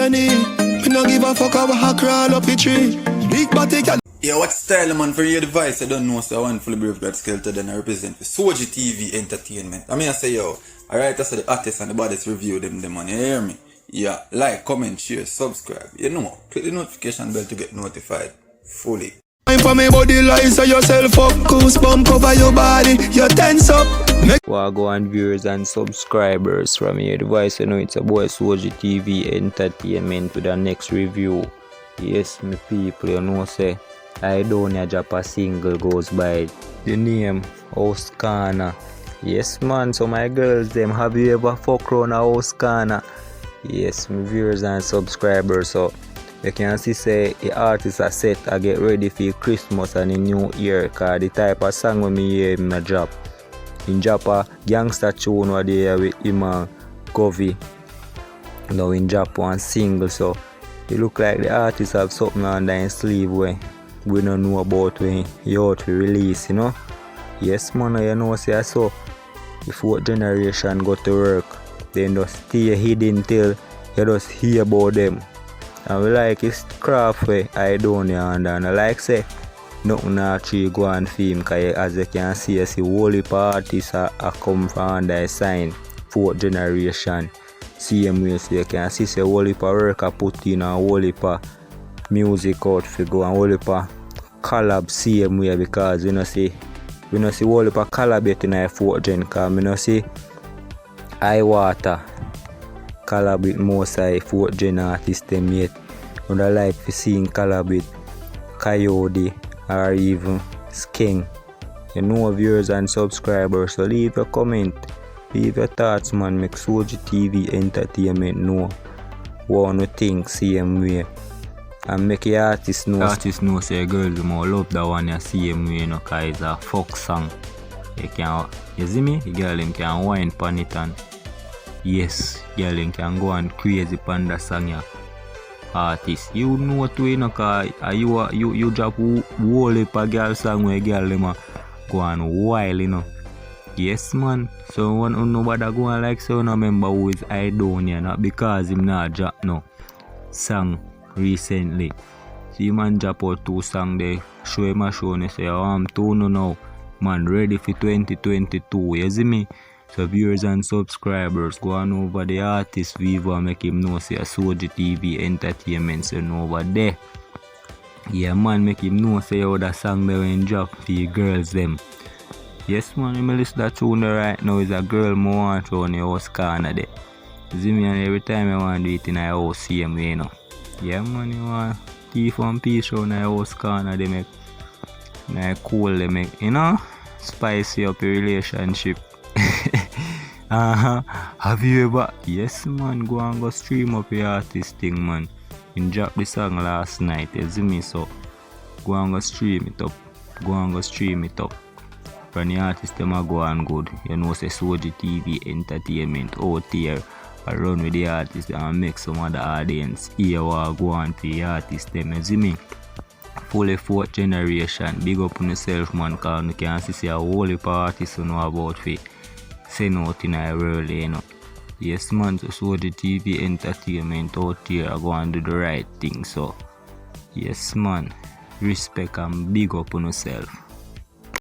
knee. Me no give a fuck about how crawl up the tree. Big body can. Yeah, what style man for your device? I don't know, so I want fully brave God skeleton then I represent for Soji TV Entertainment. I mean I say yo, alright, that's the artists and the baddest review them man, you hear me? Yeah, like, comment, share, subscribe. You know, click the notification bell to get notified fully. Time for me body lies so yourself up, goosebump cover your body, you tense up. Wagwan viewers and subscribers from your device, you know it's a boy Soji TV Entertainment with the next review. Yes, me people, you know say Aidonia drop a single goes by the name Oscana. Yes man, so my girls them, have you ever fuck around a Oscana? Yes, my viewers and subscribers, so you can see say the artists are set to get ready for Christmas and the New Year, cause the type of song when me hear him drop. In drop a gangster tune what they hear with him and Govy. Now in drop one single, so it look like the artist have something under his sleeve where we don't know about when he out to release, you know. Yes man, you know say so the fourth generation go to work, then just stay hidden till you just hear about them. And we like his craft where Aidonia and I like say nothing actually go on film, cause as you can see, whole heap of artists are come from under a sign, fourth generation. Same way, so you can see say whole heap of work I put in and whole heap of music out for go and whole heap of collab same way, because we no see whole heap of collab yet in a fourth gen, cause we no see Water collab with most of fourth gen artists them yet. And I like to seeing collab with Coyote or even Skeng. You know, viewers and subscribers, so leave your comment, leave your thoughts man, make Soji TV Entertainment know what you think same way. And make the artists know say girls more love that one the same way, you know, cause it's a folk song. You see me? The girl can whine pan it and yes, girl can go and crazy pan the song ya. Artist, you know too, you know, cause you drop whole heap of girl song where girl them go on wild, you know. Yes man, so when nobody go on like so, no remember who is Aidonia, not because him not drop no song recently. See man drop out 2 songs there, show him a show and say I'm 2 now, man ready for 2022, you see me? So viewers and subscribers, go on over the artist Vivo and make him know say a Soji TV Entertainment so over there. Yeah man, make him know say how that song they when drop for the girls them. Yes man, you may listen to that tune right now is a girl more want to on the house corner there. You see me, and every time I want to do it in a house same way, you know. Yeah man, you want thief and peace on the house corner, they make cool, they make, you know, spicy up your relationship. Have you ever? Yes man, go and go stream up your artist thing man. You dropped the song last night, you see me, so go and go stream it up. From the artist them a go on good. You know say Soji TV Entertainment out here I run with the artist and make some other audience here what go on to the artist them, you see me? Fully fourth generation, big up on yourself man, cause you can see a whole heap of artists you know about fi send out in a world, you know. Yes man, so Soji TV Entertainment out here I go and do the right thing, so yes man, respect and big up on yourself.